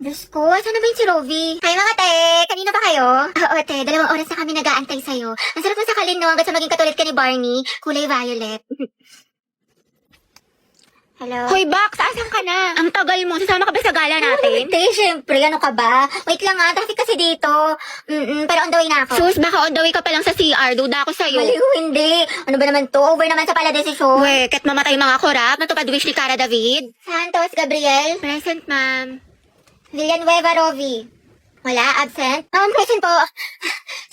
Diyos ko, asan na ba yung si Rovi? Hi mga te! Kanina ba kayo? Oo te, 2 oras na kami nag-aantay sa'yo. Ang sarap na sakalin no, hanggang sa maging katulad ka ni Barney. Kulay violet. Hello? Hoy, Bax! Asan ka na? Ang tagal mo. Sasama ka ba sa gala natin? Te, syempre, ano ka ba? Wait lang nga, traffic kasi dito. Pero on the way na ako. Sus, baka on the way ka pa lang sa CR. Duda ako sa'yo. Maliw, hindi. Ano ba naman to? Over naman sa pala desisyon. We, ket mamatay mga korap. Natupad wish ni Cara David. Santos, Gabriel. Present, ma'am. Villanueva, Rovi. Wala, absent? Present po.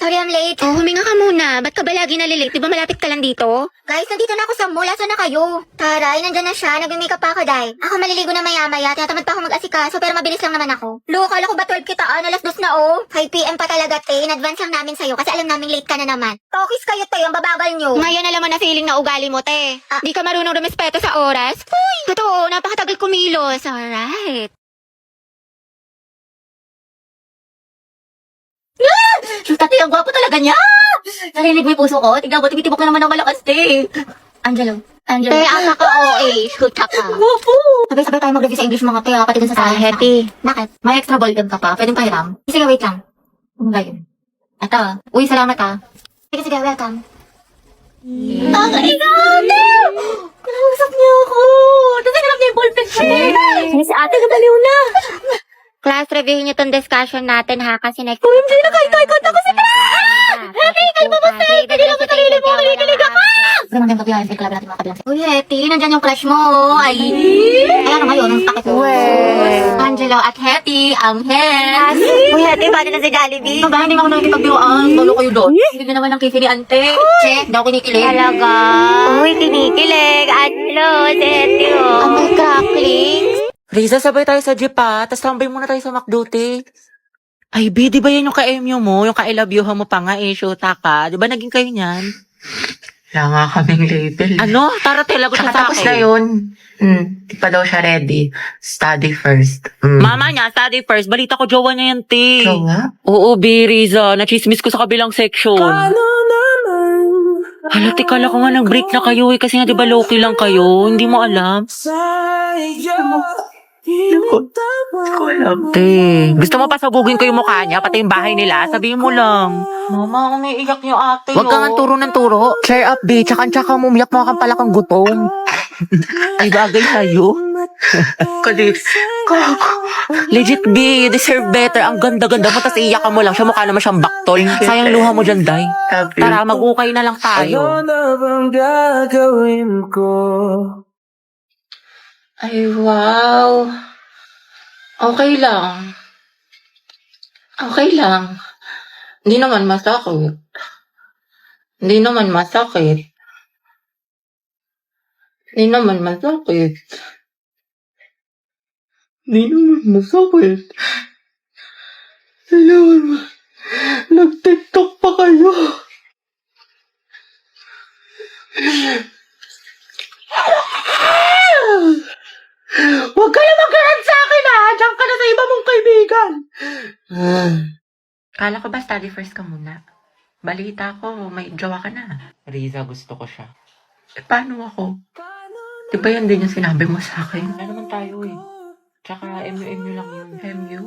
Sorry, I'm late. Oh, huminga ka muna. Ba't ka ba lagi nalilate? Di ba malapit ka lang dito? Guys, nandito na ako sa mall. Asan na kayo? Taray, nandyan na siya. Nagme-makeup pa ako, Day. Ako maliligo na maya-maya. Tinatamad pa ako mag-asikaso, pero mabilis lang naman ako. Lo, kala ko ba 12 kitaan? Alas 2 na, oh. 5 p.m. pa talaga, te. In advance lang namin sa'yo kasi alam namin late ka na naman. Tokis kayo, te. Ang babagal nyo. Ngayon alam mo na feeling na ugali mo, te. Ah. Di ka marunong rumespeto sa oras. Uy! Totoo, napakatagal kumilos. Alright. Shoot, ate, ang gwapo talaga niya! Narinig mo yung puso ko? Tignan mo, tumitibok na naman ng malakas, te. Angelo. Te, ama ka OA. Shoot ka. Gwapo! Sabay-sabay tayo mag-review sa English mga te, pati dun sa science. Happy. Bakit? May extra volume ka pa. Pwedeng pahiram. Sige, wait lang. Ano ba yun? Ito. Uy, salamat ha. Sige, sige, welcome. Ang igate! Kinausap niya ako. Tapos hinarap niya yung ballpen ko. Si ate, nabaliw na. Class, review niyo tong discussion natin ha kasi next... Uy, hindi na kayo ako si Happy, kalma mo, te. Pwede lang sa sarili mo. Kinikilig ako. Pero magandang gabi, ay club natin mga kabilang. Uy, Hetty, nandyan yung crush mo. Ay, ano ngayon? Ang takit mo. Angelo at Hetty, ang hen. Uy, ate, paano na si Jollibee? Ito ba, hindi mo ako nakikipagbiwaan. Lolo kayo doon. Hindi na naman ang kifi ni ante. Che, daw kinikilig. Talaga? Uy, kinikilig. Angelo, Seti, oh. Ang may cracklings. Riza, sabay tayo sa jeep ha. Tapos tambay muna tayo sa McDuty. Ay, B, di ba yan yung ka-MU mo? Yung ka-I love you mo pa nga eh, shoota ka. Di ba naging kayo niyan? Wala nga kaming label. Ano? Tara, telagot siya sa Tapos akin. na yun. Di pa daw siya ready. Study first. Mama niya, study first. Balita ko, jowa niya yan, te. So nga? Oo, B, Riza. Nachismis ko sa kabilang section. Hala, kala ko nga nag-break na kayo eh. Kasi nga, di ba, low-key lang kayo? Hindi mo alam. Ko alam. Te, gusto mo pasabugin ko yung mukha niya, pati yung bahay nila? Sabihin mo lang. Mama, umiiyak niyo ate. Huwag kang turo ng turo. Cheer up, B. Tsaka mo, umiyak mo kang pala kang gutom. Ay, bagay sa'yo. Kalis. Legit, B. You deserve better. Ang ganda-ganda mo, tas iiyak ka mo lang. Siya mukha naman siyang baktol. Sayang luha mo dyan, Day. Love you. Tara, mag-ukay na lang tayo. Ano na bang gagawin ko? Ay, wow. Okay lang. Okay lang. Hindi naman masakit. Hindi naman masakit. Hindi naman masakit. Hindi naman masakit. Hindi naman nag-TikTok pa kayo. Huwag ka na mag-hurt sa akin ha! Diyan ka na sa iba mong kaibigan! Kala ko ba study first ka muna? Balita ko, may jowa ka na. Riza, gusto ko siya. Eh, paano ako? Di ba yan din yung sinabi mo sa akin? Wala naman tayo eh. Tsaka MU lang yun. MU?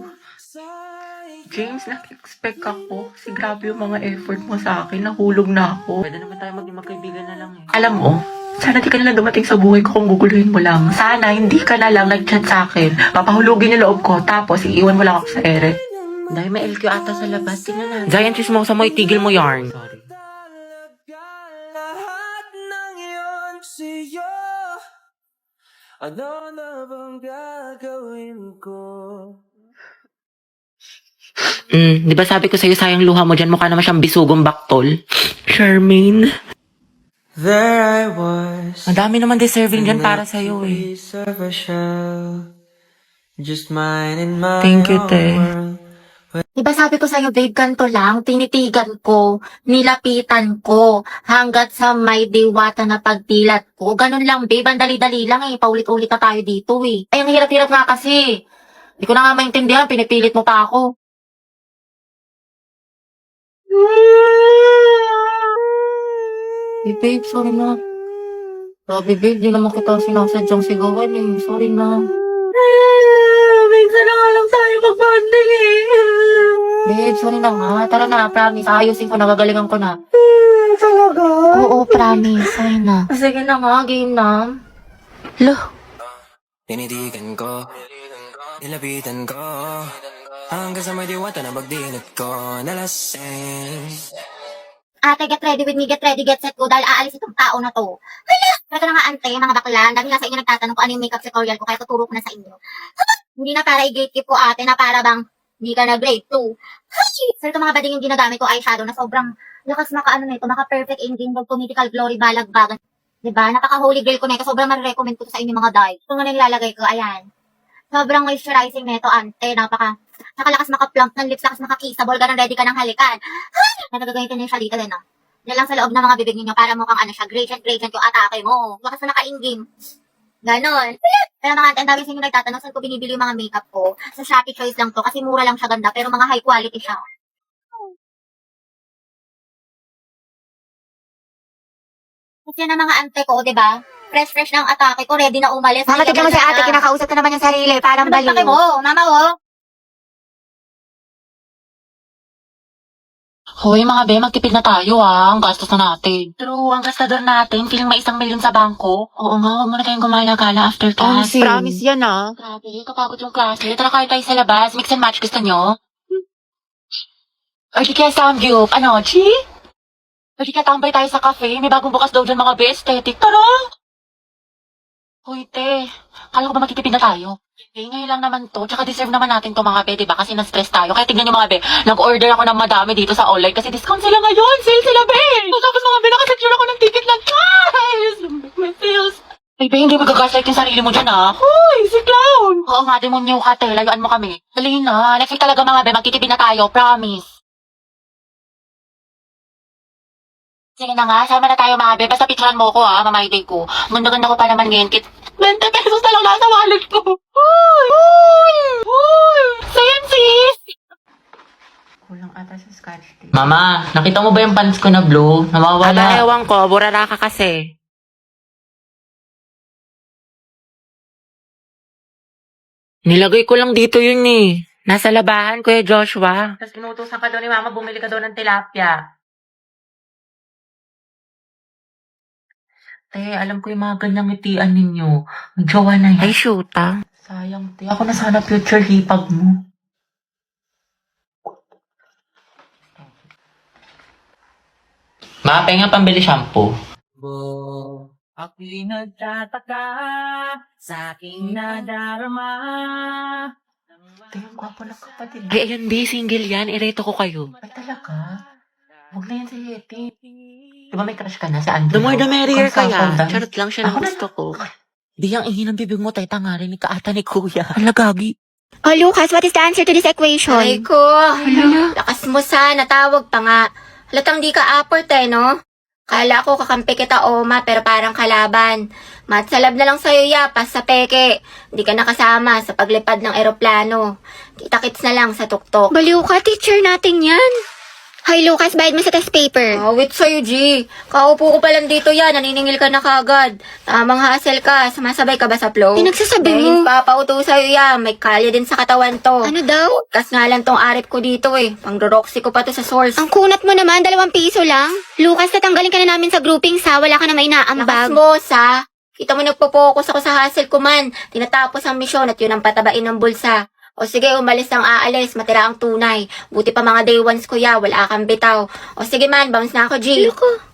James, nak-expect ako. Kasi grabe yung mga effort mo sa akin. Nahulog na ako. Pwede naman tayo maging magkaibigan na lang eh. Alam mo, sana di ka na lang dumating sa buhay ko kung guguluhin mo lang. Sana hindi ka na lang nag-chat sa akin. Papahulugin yung loob ko, tapos iiwan mo lang ako sa ere. Dahil may LQ ata sa labas. Tingnan na. Giant chismosa mo, itigil mo yarn. Sorry. Lahat ng iyon sa'yo. Ano na bang gagawin ko? Di ba sabi ko sa'yo sayang luha mo dyan, mukha naman siyang bisugong baktol. Charmaine. There I was. Ang dami naman deserving dyan para sa'yo eh. Piece of a shell. Just mine in my Thank you, own te. world. Diba sabi ko sa'yo, babe, ganito lang, tinitigan ko, nilapitan ko, hanggat sa may diwata na pagdilat ko. Ganun lang, babe, ang dali-dali lang eh, paulit-ulit na tayo dito eh. Ay, ang hirap-hirap nga kasi. Hindi ko na nga maintindihan, pinipilit mo pa ako. Babe, sorry na. Grabe, babe, di naman kita sinasadyang sigawan eh. Sorry na. May minsan na nga lang tayo mag-bonding eh. Babe, sorry na nga. Tara na, promise. Ayusin ko, nagagalingan ko na. Talaga? Oo, promise. Sorry na. Sige na nga, game na. Tinitigan ko, nilapitan ko, hanggang sa may diwata na magdinat ko, nalasing. Ate, get ready with me, get ready, get set ko dahil aalis itong tao na to. Hala! Ito na nga ante, mga bakla. Ang dami nga sa inyo nagtatanong kung ano yung makeup tutorial ko kaya tuturo ko na sa inyo. Hindi na para i-gatekeep ko ate na para bang hindi ka na grade 2. So ito mga bading yung ginagamit ko eyeshadow na sobrang lakas maka-ano nito, maka-perfect ending dog mythical glory balagbagan. Diba? Napaka-holy grail ko nito. Sobrang ma-recommend ko to sa inyo mga guys. Ito nga na nilalagay ko, ayan. Sobrang moisturizing nito ante, nakalakas maka-plump ng lips, lakas maka-kissable, ganun ready ka ng halikan. Nagagamitin niyo siya dito din, no? Yan lang sa loob ng mga bibig niyo para mukhang ano siya, gradient yung atake mo. Lakas na naka-in-game. Ganon. Pero mga ante, ang dami sa inyo nagtatanong saan ko binibili yung mga makeup ko. Sa Shopee Choice lang to kasi mura lang siya ganda pero mga high quality siya. Kasi yan ang mga ante ko, di ba? Fresh ng atake ko, ready na umalis. Mama, tignan mo si ate, kinakausap na naman yung sarili. Parang Ano ba baliw. mo? Mama, oh. Hoy, mga be, magtipid na tayo Ang gastos na natin. True, ang gastador natin, feeling may 1,000,000 sa bangko. Oo nga, huwag muna tayong gumala-gala after class. Promise yan Grabe, kapagod yung klase. Tara kayo tayo sa labas. Mix and match, gusto nyo? Or di kaya samgyup. Ano, Chi? Or di kaya tambay tayo sa cafe. May bagong bukas daw dyan mga be, aesthetic. Tara! Hoy, te. Kala ko ba magtitipid na tayo? Eh, ngayon lang naman to. Tsaka deserve naman natin to mga be, diba? Kasi na-stress tayo. Kaya tignan nyo mga be, nag-order ako ng madami dito sa online kasi discount sila ngayon. Sale sila, be! Tapos mga be, nakasecure ako ng ticket lang. Guys! May sales. Ay, be, hindi magagaslight yung sarili mo dyan, Hoy, si Clown! Oo nga, demonyo ka, te. Layuan mo kami. Dali na. Next week talaga mga be, magtitipid na tayo. Promise. Sige na nga, sama na tayo mga be. Basta picturean mo ko mamay-day ko. Ganda-ganda ko pa naman ngayon. 20 pesos na lang nasa wallet ko. Hoy! Same sis! Kulang ata sa scotch tape. Mama, nakita mo ba yung pants ko na blue? Nawawala. Ewan ko, burara ka kasi. Nilagay ko lang dito yun eh. Nasa labahan, Kuya Joshua. Tapos inutusan ka daw ni Mama, bumili ka daw ng tilapia. Te, alam ko yung mga ganyang ngitian ninyo. Ang jowa na yan. Ay, shoot Sayang, te. Ako na sana future hipag mo. Ma, penga pambili shampoo. Ako'y nagtataka sa aking nadarama. Te, ang gwapo ng kapatid. Ay, ayun, di. Single yan. Ireto ko kayo. Ay, talaga? Huwag na yan si Yeti. Di ba may crush ka na sa Andrew? The more the merrier kaya. Consultant. Charot lang siya ng Ako na- gusto ko. Di ang ihi ng bibig mo, tay tangarin ni kaata ni kuya. Alagagi. Oh, Lucas, what is the answer to this equation? Ay ko, lakas mo sana, tawag pa nga. Halatang di ka apport no? Kala ko kakampi kita, Oma, pero parang kalaban. Matsalab na lang sa'yo, yapas sa peke. Hindi ka nakasama sa paglipad ng eroplano. Kita-kits na lang sa tuktok. Baliw ka, teacher natin yan. Hi, Lucas, bayad mo sa test paper. Wait sa'yo, G. Kaupo ko pa lang dito yan, naniningil ka na kagad. Tamang hassle ka, sumasabay ka ba sa flow? Pinagsasabi mo. Papauto sa'yo yan, may kalya din sa katawan to. Ano daw? Kas nga lang tong arip ko dito Pang-roxy ko pa to sa source. Ang kunat mo naman, 2 piso lang. Lucas, tatanggalin ka na namin sa grouping wala ka na may Lakas naambag. mo, sa. Kita mo nagpo-focus ako sa hustle ko man. Tinatapos ang misyon at yun ang patabain ng bulsa. O sige, umalis ang aalis, matira ang tunay. Buti pa mga day ones kuya, wala kang bitaw. O sige man, bounce na ako, G. Loko.